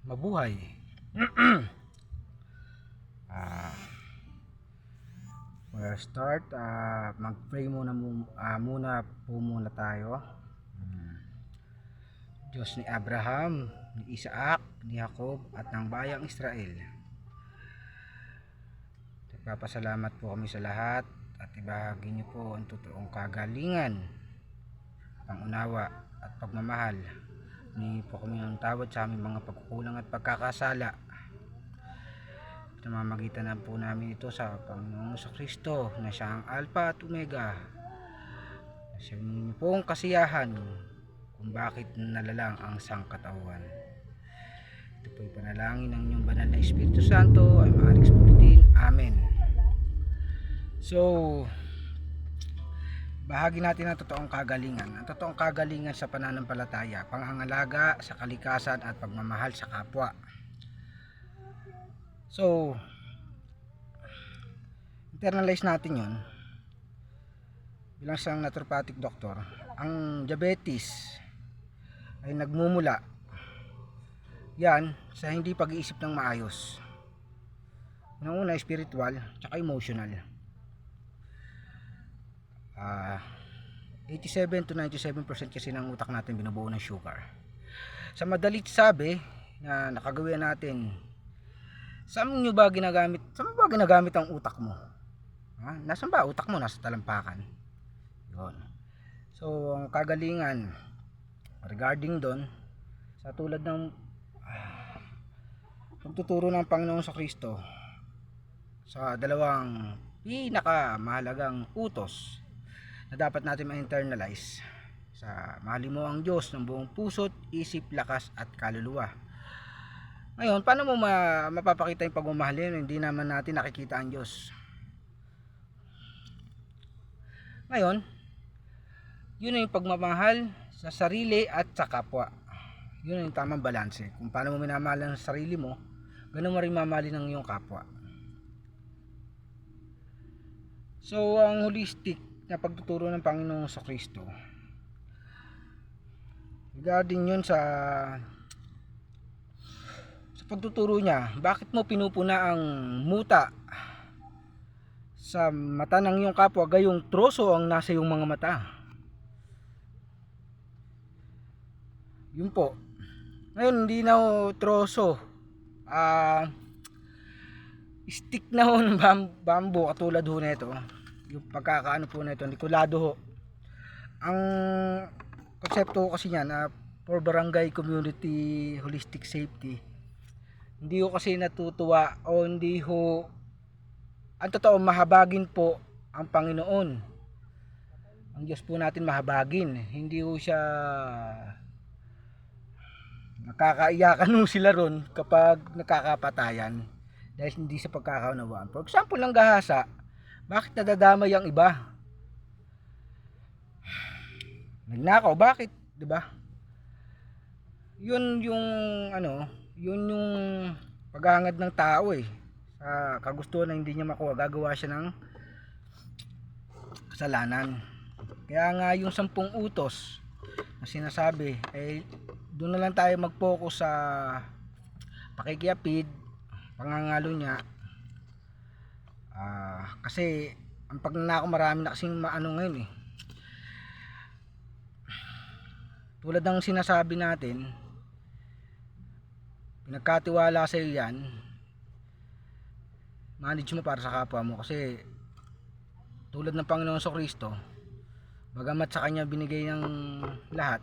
Mabuhay. Ah, we'll start. Mag-pray muna po muna tayo. Diyos ni Abraham, ni Isaac, ni Jacob at ng bayang Israel. Nagpapasalamat po kami sa lahat at ibahagi niyo po ang totoong kagalingan, pangunawa at pagmamahal. Humingi po kami ng tawad sa aming mga pagkukulang at pagkakasala. Namamagitan na po namin ito sa Panginoong Kristo na siya ang Alpha at Omega. Sa inyo pong kasiyahan kung bakit nalalang ang sangkatawan. Ito po'y panalangin ng inyong banal na Espiritu Santo ay maaaring sulitin. Amen. So, bahagi natin ang totoong kagalingan. Ang totoong kagalingan sa pananampalataya, pangangalaga sa kalikasan at pagmamahal sa kapwa. So, internalize natin yon bilang isang naturopathic doctor. Ang diabetes ay nagmumula yan sa hindi pag-iisip ng maayos. Una, spiritual tsaka emotional. 87 to 97% kasi ng utak natin binubuo ng sugar. Sa madalit sabi na nakagawin natin, saan mo ba ginagamit ang utak mo? Nasaan ba utak mo? Nasa talampakan. Yun. So, ang kagalingan regarding doon, sa tulad ng pagtuturo ng Panginoon sa Kristo sa dalawang pinakamahalagang utos na dapat natin ma-internalize, sa mahalin mo ang Diyos ng buong puso't isip, lakas at kaluluwa. Ngayon, paano mo mapapakita yung pagmamahal yun? Hindi naman natin nakikita ang Diyos. Ngayon, yun yung pagmamahal sa sarili at sa kapwa. Yun yung tamang balanse. Kung paano mo minamahal ang sarili mo, ganun mo rin mamahalin ng iyong kapwa. So, ang holistic na pagtuturo ng Panginoon sa Kristo, regarding yun sa pagtuturo niya, bakit mo pinupuna ang muta sa mata ng iyong kapwa gayong troso ang nasa iyong mga mata? Yun po. Ngayon, hindi na troso, stick na ho ng bamboo katulad ho nito. Yung pagkakaano po nito, likulado ho. Ang konsepto kasi niyan, for barangay community holistic safety, hindi ho kasi natutuwa o hindi ho, ang totoo, mahabagin po ang Panginoon. Ang Diyos po natin mahabagin, hindi ho siya nakakaiyakan ho sila ron kapag nakakapatayan dahil hindi sa pagkakaunawaan. For example, ng gahasa, bakit nadadamay ang iba? Nagnakaw, bakit? 'Di ba? Yun yung yun yung paghahangad ng tao sa kagustuhan na hindi niya makuha, gagawa siya ng kasalanan. Kaya nga yung 10 utos na sinasabi, doon na lang tayo mag-focus sa pakikiapid, pangangalo niya. Kasi ang pagnanakaw, marami na kasing ngayon tulad ng sinasabi natin, pinagkatiwala sa iyo yan, manage mo para sa kapwa mo. Kasi tulad ng Panginoon sa Kristo, bagamat sa kanya binigay ng lahat,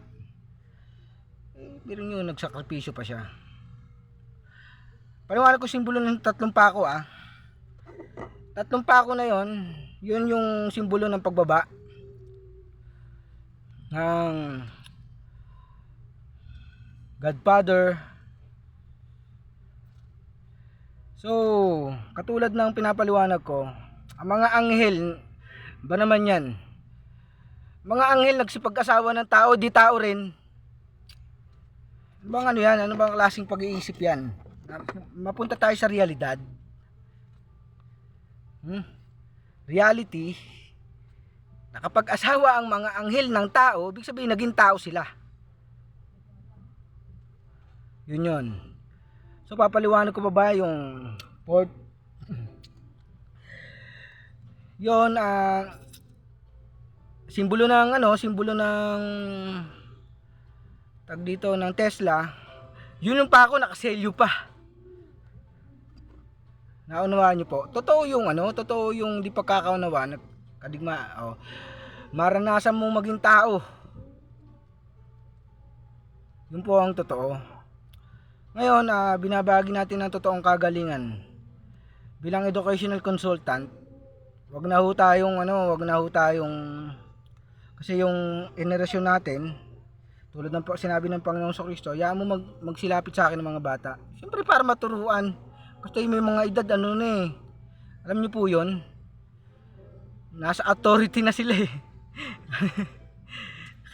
pero yun, nagsakripisyo pa siya. Paliwanag ko simbolo ng 3 pako. 3 pako na yon, yun yung simbolo ng pagbaba ng Godfather. So, katulad ng pinapaliwanag ko, ang mga anghel ba naman yan? Mga anghel nagsipag-asawa ng tao, di tao rin. Ano bang yan? Ano bang klaseng pag-iisip yan? Mapunta tayo sa realidad. Reality, nakapag-asawa ang mga anghel ng tao, ibig sabihin naging tao sila. Yun. So papaliwanag ko pa ba yung port yon, simbolo ng simbolo ng tag dito ng Tesla. Yun yung pa ako nakaselyo pa. Naunawaan niyo po. Totoo yung di pagkakaunawa, kadigma. Oh. Maranasan mong maging tao. Yun po ang totoo. Ngayon, binabahagi natin ang totoong kagalingan. Bilang educational consultant, wag na ho tayong kasi yung henerasyon natin, tulad ng sinabi ng Panginoong Kristo, hayaan mo magsilapit sa akin ng mga bata. Siyempre para maturuan. Kasi may mga edad alam niyo po 'yon. Nasa authority na sila eh.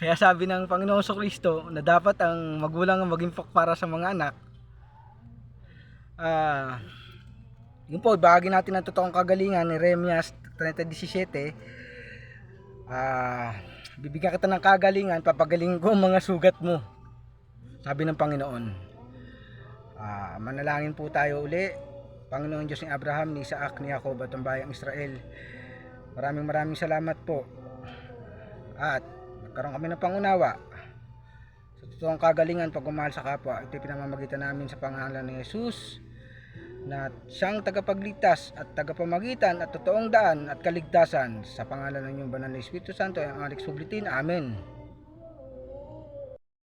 Kaya sabi ng Panginoong Kristo na dapat ang magulang ang maging para sa mga anak. Yun po, bahagi natin ang totoong kagalingan ni Jeremias 30:17. Bibigyan kita ng kagalingan, papagalingin ko ang mga sugat mo, sabi ng Panginoon. Manalangin po tayo uli. Panginoon Diyos ni Abraham, ni Isaac, ni Jacob at ang bayang Israel, maraming salamat po at nagkaroon kami ng pangunawa sa totoong kagalingan, pagmamahal sa kapwa. Ito pinamamagitan namin sa pangalan ni Jesus na siyang tagapagligtas at tagapamagitan at totoong daan at kaligtasan, sa pangalan ng iyong banal na Espiritu Santo, ang Alex Sublitin. Amen.